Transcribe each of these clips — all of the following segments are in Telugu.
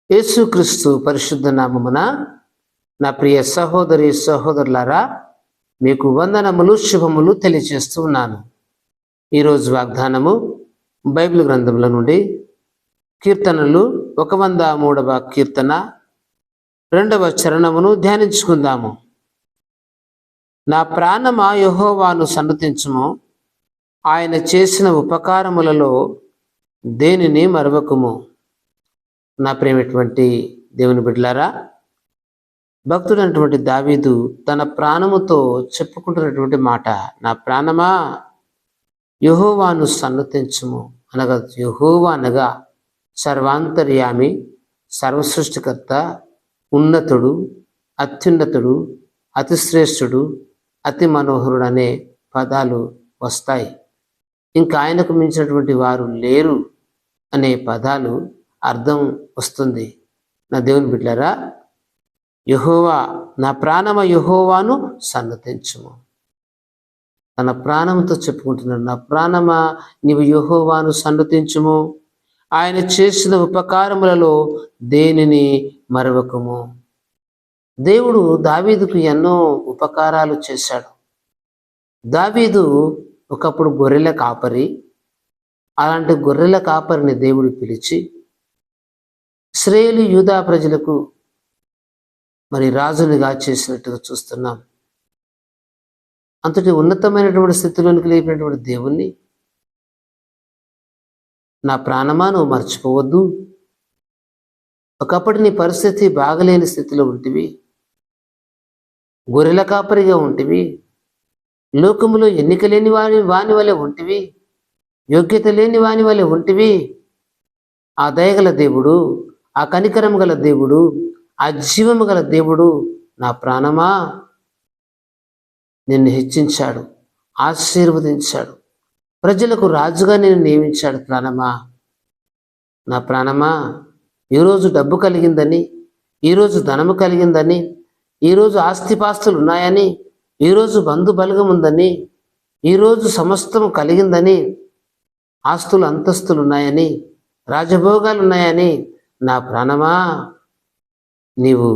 యేసుక్రీస్తు పరిశుద్ధ నామమున నా ప్రియ సహోదరి సహోదరులారా, మీకు వందనములు శుభములు తెలియజేస్తూ ఉన్నాను. ఈరోజు వాగ్దానము బైబిల్ గ్రంథంలో నుండి కీర్తనలు 103వ కీర్తన 2వ చరణమును ధ్యానించుకుందాము. నా ప్రాణమా యెహోవాను సన్నతించుము, ఆయన చేసిన ఉపకారములలో దేనిని మరవకుము. నా ప్రేమటువంటి దేవుని బిడ్డలారా, భక్తుడైనటువంటి దావీదు తన ప్రాణముతో చెప్పుకుంటున్నటువంటి మాట, నా ప్రాణమా యెహోవాను సన్నతించుము అనగా, యెహోవా అనగా సర్వాంతర్యామి, సర్వసృష్టికర్త, ఉన్నతుడు, అత్యున్నతుడు, అతిశ్రేష్ఠుడు, అతి మనోహరుడు అనే పదాలు వస్తాయి. ఇంకా ఆయనకు మించినటువంటి వారు లేరు అనే పదాలు అర్థం వస్తుంది. నా దేవుని బిడ్డలారా, యెహోవా, నా ప్రాణమ యెహోవాను సన్నతించుము. తన ప్రాణంతో చెప్పుకుంటున్నాడు, నా ప్రాణమా నీవు యెహోవాను సన్నతించుము, ఆయన చేసిన ఉపకారములలో దేనిని మరవకము. దేవుడు దావీదుకు ఎన్నో ఉపకారాలు చేశాడు. దావీదు ఒకప్పుడు గొర్రెల కాపరి. అలాంటి గొర్రెల కాపరిని దేవుడు పిలిచి ఇశ్రాయేలు యూదా ప్రజలకు రాజునిగా చేసినట్టుగా చూస్తున్నాం. అంతటి ఉన్నతమైనటువంటి స్థితిలోనికి లేపినటువంటి దేవుణ్ణి, నా ప్రాణమా నువ్వు మర్చిపోవద్దు. ఒకప్పటి నీ పరిస్థితి బాగలేని స్థితిలో ఉంటివి, గొర్రెల కాపరిగా ఉంటివి, లోకములో ఎన్నిక లేని వాని వలె ఉంటివి, యోగ్యత లేని వాని వలె ఉంటివి. ఆ దయగల దేవుడు, ఆ కనికరం గల దేవుడు, ఆ జీవము గల దేవుడు నా ప్రాణమా నిన్ను హెచ్చించాడు, ఆశీర్వదించాడు, ప్రజలకు రాజుగా నేను నియమించాడు. ప్రాణమా, నా ప్రాణమా, ఈరోజు డబ్బు కలిగిందని, ఈరోజు ధనము కలిగిందని, ఈరోజు ఆస్తిపాస్తులు ఉన్నాయని, ఈరోజు బంధు బలగం ఉందని, ఈరోజు సమస్తము కలిగిందని, ఆస్తులు అంతస్తులు ఉన్నాయని, రాజభోగాలు ఉన్నాయని, నా ప్రాణమా నీవు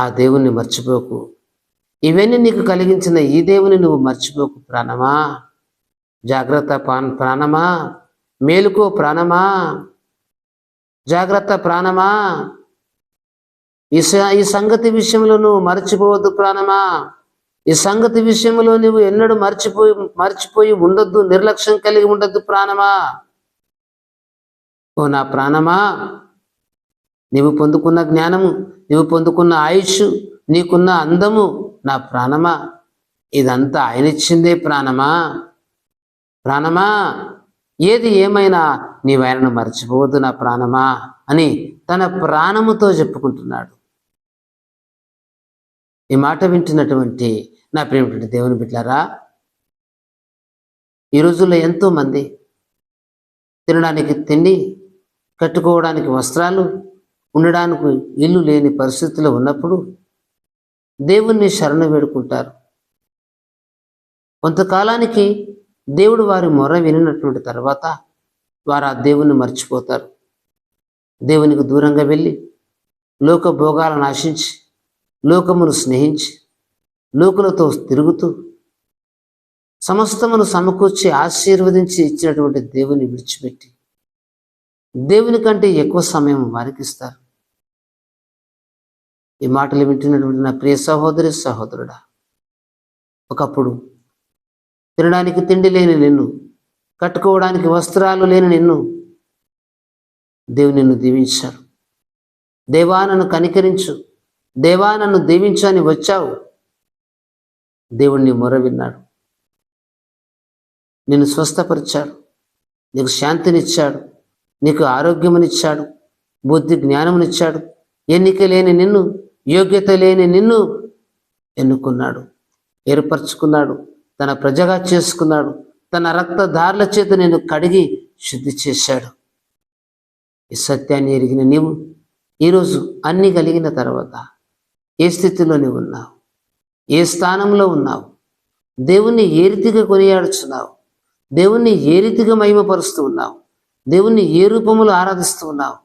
ఆ దేవుణ్ణి మర్చిపోకు. ఇవన్నీ నీకు కలిగించిన ఈ దేవుని నువ్వు మర్చిపోకు. ప్రాణమా జాగ్రత్త, ప్రాణమా మేలుకో, ప్రాణమా జాగ్రత్త, ప్రాణమా ఈ సంగతి విషయంలో నువ్వు మర్చిపోవద్దు. ప్రాణమా, ఈ సంగతి విషయంలో నువ్వు ఎన్నడూ మర్చిపోయి ఉండొద్దు, నిర్లక్ష్యం కలిగి ఉండొద్దు. ప్రాణమా, ఓ నా ప్రాణమా, నీవు పొందుకున్న జ్ఞానము, నీవు పొందుకున్న ఆయుష్, నీకున్న అందము, నా ప్రాణమా ఇదంతా ఆయన ఇచ్చిందే. ప్రాణమా, ప్రాణమా ఏది ఏమైనా నీవు ఆయనను మర్చిపోవద్దు నా ప్రాణమా అని తన ప్రాణముతో చెప్పుకుంటున్నాడు. ఈ మాట వింటున్నటువంటి నా ప్రియమైనటువంటి దేవుని బిడ్డలారా, ఈ రోజుల్లో ఎంతోమంది తినడానికి తిండి, కట్టుకోవడానికి వస్త్రాలు, ఉండడానికి ఇల్లు లేని పరిస్థితుల్లో ఉన్నప్పుడు దేవుణ్ణి శరణు వేడుకుంటారు. కొంతకాలానికి దేవుడు వారి మొర్ర వినినటువంటి తర్వాత వారు ఆ దేవుణ్ణి మర్చిపోతారు. దేవునికి దూరంగా వెళ్ళి లోక భోగాలను ఆశించి, లోకమును స్నేహించి, లోకులతో తిరుగుతూ సమస్తమును సమకూర్చి ఆశీర్వదించి ఇచ్చినటువంటి దేవుని విడిచిపెట్టి దేవుని కంటే ఎక్కువ సమయం వారికి ఇస్తారు. ఈ మాటలు వింటున్నటువంటి నా ప్రియ సహోదరి సహోదరుడా, ఒకప్పుడు తినడానికి తిండి లేని నిన్ను, కట్టుకోవడానికి వస్త్రాలు లేని నిన్ను దేవుని నిన్ను దీవించాడు. దేవా నన్ను కనికరించు, దేవా నన్ను దీవించు అని వచ్చావు. దేవుణ్ణి మొర విన్నాడు, నిన్ను స్వస్థపరిచాడు, నీకు శాంతినిచ్చాడు, నీకు ఆరోగ్యమునిచ్చాడు, బుద్ధి జ్ఞానమునిచ్చాడు. ఎన్నిక లేని నిన్ను, యోగ్యత లేని నిన్ను ఎన్నుకున్నాడు, ఏర్పరచుకున్నాడు, తన ప్రజగా చేసుకున్నాడు. తన రక్తధారల చేత నేను కడిగి శుద్ధి చేశాడు. ఈ సత్యాన్ని ఎరిగిన నీవు ఈరోజు అన్ని కలిగిన తర్వాత ఏ స్థితిలో నీవు ఉన్నావు, ఏ స్థానంలో ఉన్నావు, దేవుణ్ణి ఏ రీతిగా కొనియాడుచున్నావు, దేవుణ్ణి ఏ రీతిగా మహిమపరుస్తూ ఉన్నావు, దేవుణ్ణి ఏ రూపములో ఆరాధిస్తూ ఉన్నావు,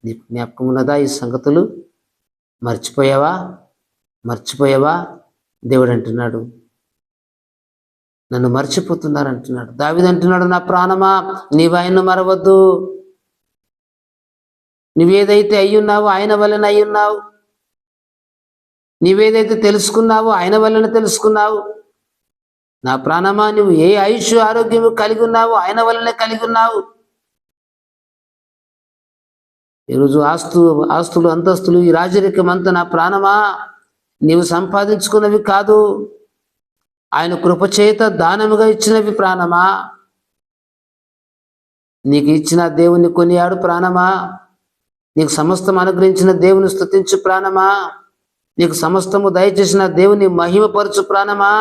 నీకు జ్ఞాపకం ఉన్నదా ఈ సంగతులు? మర్చిపోయావా? దేవుడు అంటున్నాడు, నన్ను మర్చిపోతున్నారు అంటున్నాడు. దావీదు అంటున్నాడు, నా ప్రాణమా నీవు ఆయన్ను మరవద్దు. నువ్వేదైతే అయ్యున్నావో ఆయన వలన అయ్యున్నావు. నీవేదైతే తెలుసుకున్నావో ఆయన వలన తెలుసుకున్నావు. నా ప్రాణమా నువ్వు ఏ ఆయుష్ ఆరోగ్యము కలిగి ఉన్నావో ఆయన వలనే కలిగి ఉన్నావు. ఈరోజు ఆస్తులు అంతస్తులు ఈ రాజరికం అంతా నా ప్రాణమా నీవు సంపాదించుకున్నవి కాదు, ఆయన కృపచేత దానముగా ఇచ్చినవి. ప్రాణమా నీకు ఇచ్చిన దేవుని కొనియాడు. ప్రాణమా నీకు సమస్తం అనుగ్రహించిన దేవుని స్తుతించు. ప్రాణమా నీకు సమస్తము దయచేసిన దేవుని మహిమపరచు. ప్రాణమా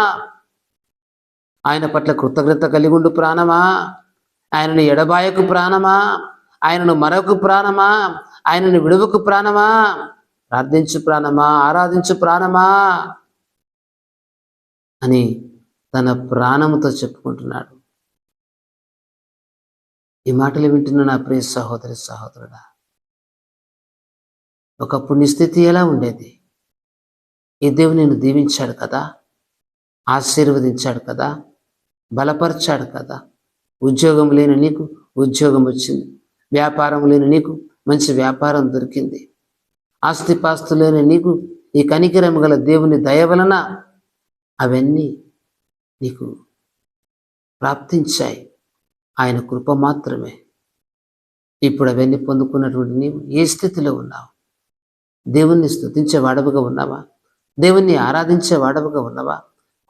ఆయన పట్ల కృతజ్ఞత కలిగి ఉండు. ప్రాణమా ఆయనను ఎడబాయకు. ప్రాణమా ఆయనను మరొక. ప్రాణమా ఆయనను విడువకు. ప్రాణమా ప్రార్థించు. ప్రాణమా ఆరాధించు. ప్రాణమా అని తన ప్రాణముతో చెప్పుకుంటున్నాడు. ఈ మాటలు వింటున్న నా ప్రియ సహోదరుడా, ఒకప్పుడు నీ స్థితి ఎలా ఉండేది? ఈ దేవుడు నిన్ను దీవించాడు కదా, ఆశీర్వదించాడు కదా, బలపరిచాడు కదా. ఉద్యోగం లేని నీకు ఉద్యోగం వచ్చింది, వ్యాపారం లేని నీకు మంచి వ్యాపారం దొరికింది, ఆస్తిపాస్తు లేని నీకు ఈ కనికరము గల దేవుని దయ వలన అవన్నీ నీకు ప్రాప్తించాయి. ఆయన కృప మాత్రమే. ఇప్పుడు అవన్నీ పొందుకున్నటువంటి నీవు ఏ స్థితిలో ఉన్నావు? దేవుణ్ణి స్తుతించే వాడవుగా ఉన్నావా? దేవుణ్ణి ఆరాధించే వాడవుగా ఉన్నావా?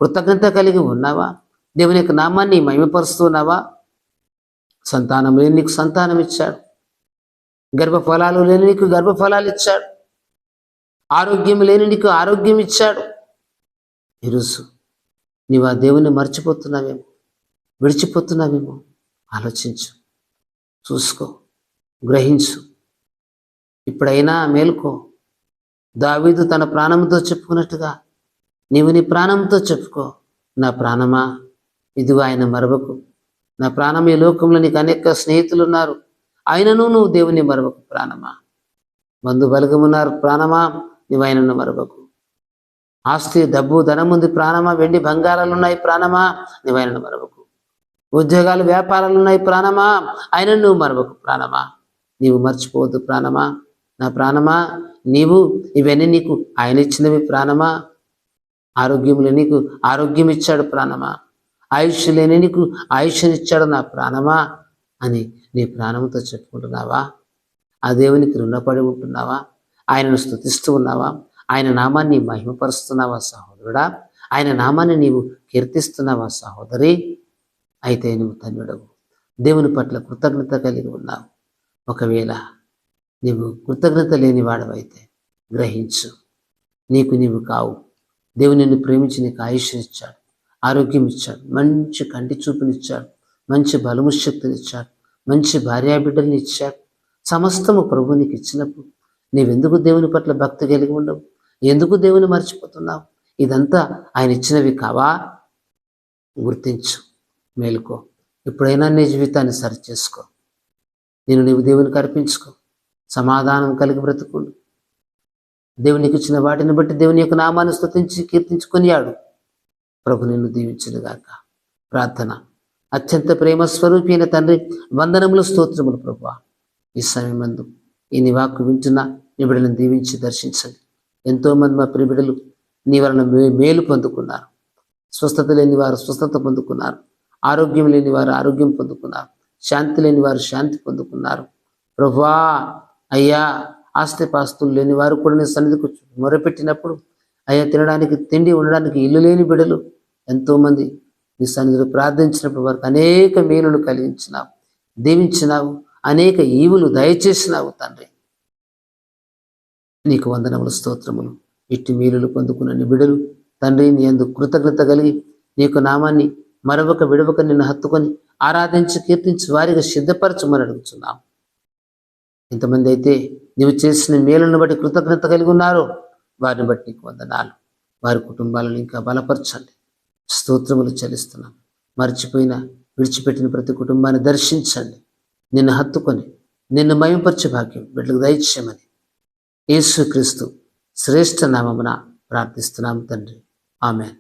కృతజ్ఞత కలిగి ఉన్నావా? దేవుని యొక్క నామాన్ని మహిమపరుస్తున్నావా? సంతానం లేని నీకు సంతానం ఇచ్చాడు, గర్భఫలాలు లేని నీకు గర్భఫలాలు ఇచ్చాడు, ఆరోగ్యం లేని నీకు ఆరోగ్యం ఇచ్చాడు. ఈరోజు నీవు ఆ దేవుని మర్చిపోతున్నావేమో, విడిచిపోతున్నావేమో. ఆలోచించు, చూసుకో, గ్రహించు. ఇప్పుడైనా మేలుకో. దావీదు తన ప్రాణంతో చెప్పుకున్నట్టుగా నీవు నీ ప్రాణంతో చెప్పుకో, నా ప్రాణమా ఇదిగో ఆయన మరవకు. నా ప్రాణం, ఈ లోకంలో నీకు అనేక స్నేహితులు ఉన్నారు, ఆయనను నువ్వు దేవుని మరవకు. ప్రాణమా బంధు బలగమున్నారు. ప్రాణమా నువ్వు ఆయనను మరవకు. ఆస్తి డబ్బు ధనముంది. ప్రాణమా వెండి బంగారాలు ఉన్నాయి. ప్రాణమా నువ్వు ఆయనను మరవకు. ఉద్యోగాలు వ్యాపారాలు ఉన్నాయి. ప్రాణమా ఆయనను నువ్వు మరవకు. ప్రాణమా నీవు మర్చిపోవద్దు. ప్రాణమా నా ప్రాణమా నీవు ఇవన్నీ నీకు ఆయన ఇచ్చినవి. ప్రాణమా ఆరోగ్యం లేని నీకు ఆరోగ్యం ఇచ్చాడు. ప్రాణమా ఆయుష్ లేని నీకు ఆయుష్నిచ్చాడు. నా ప్రాణమా అని నీ ప్రాణంతో చెప్పుకుంటున్నావా? ఆ దేవునికి రుణపడి ఉంటున్నావా? ఆయనను స్తుతిస్తూ ఉన్నావా? ఆయన నామాన్ని మహిమపరుస్తున్నావా సహోదరుడా? ఆయన నామాన్ని నీవు కీర్తిస్తున్నావా సహోదరి? అయితే నువ్వు ధన్యుడవు. దేవుని పట్ల కృతజ్ఞత కలిగి ఉన్నావు. ఒకవేళ నీవు కృతజ్ఞత లేని వాడవైతే గ్రహించు, నీకు నీవు కావు. దేవుని నిన్ను ప్రేమించి నీకు ఆయుష్నిచ్చాడు, ఆరోగ్యం ఇచ్చాడు, మంచి కంటి చూపునిచ్చాడు, మంచి బలము శక్తినిచ్చాడు, మంచి భార్యాబిడ్డల్ని ఇచ్చాడు. సమస్తము ప్రభు నీకు ఇచ్చినప్పుడు నీవెందుకు దేవుని పట్ల భక్తి కలిగి ఉండవు? ఎందుకు దేవుని మర్చిపోతున్నావు? ఇదంతా ఆయన ఇచ్చినవి కావా? గుర్తించు, మేలుకో. ఎప్పుడైనా నీ జీవితాన్ని సరిచేసుకో. నీవు దేవునికి అర్పించుకో. సమాధానం కలిగి బ్రతుకుండు. దేవునికి ఇచ్చిన వాటిని బట్టి దేవుని యొక్క నామాన్ని స్తుతించి కీర్తించుకొనియాడు. ప్రభు నిన్ను దీవించునుగాక. ప్రార్థన. అత్యంత ప్రేమ స్వరూపి అయిన తండ్రి, వందనములు, స్తోత్రములు ప్రభువా. ఈ సమయమందు ఈ నీ వాక్కు వింటున్న నీ బిడ్డలను దీవించి దర్శించండి. ఎంతోమంది మా ప్రియబిడ్డలు నీ వలన మేలు పొందుకున్నారు. స్వస్థత లేని వారు స్వస్థత పొందుకున్నారు, ఆరోగ్యం లేని వారు ఆరోగ్యం పొందుకున్నారు, శాంతి లేని వారు శాంతి పొందుకున్నారు. ప్రభువా అయ్యా, ఆస్తిపాస్తులు లేని వారు కూడా నీ సన్నిధికి మొరపెట్టినప్పుడు అయ్యా, తినడానికి తిండి, ఉండడానికి ఇల్లు లేని బిడ్డలు ఎంతోమంది నీ సన్నిధిలో ప్రార్థించినప్పుడు వారికి అనేక మేలులు కలిగించినావు, దీవించినావు, అనేక ఈవులు దయచేసినావు తండ్రి. నీకు వందనములు, స్తోత్రములు. ఇట్టి మేలులు పొందుకున్న నీ బిడ్డలు తండ్రి, నీ యందు కృతజ్ఞత కలిగి నీకు నామాన్ని మరొక విడవక నిన్ను హత్తుకొని ఆరాధించి కీర్తించి వారిగా సిద్ధపరచమని అడుగుతున్నాం. ఇంతమంది అయితే నీవు చేసిన మేలును బట్టి కృతజ్ఞత కలిగి ఉన్నారో వారిని బట్టి నీకు వందనాలు. వారి కుటుంబాలను ఇంకా బలపరచండి. స్తోత్రములు చెల్లిస్తున్నాం. మర్చిపోయిన విడిచిపెట్టిన ప్రతి కుటుంబాన్ని దర్శించండి. నిన్ను హత్తుకొని నిన్ను మహిమపరచే భాగ్యం బిడ్డలకు దయచేయమని యేసుక్రీస్తు శ్రేష్ఠ నామమున ప్రార్థిస్తున్నాము తండ్రి. ఆమేన్.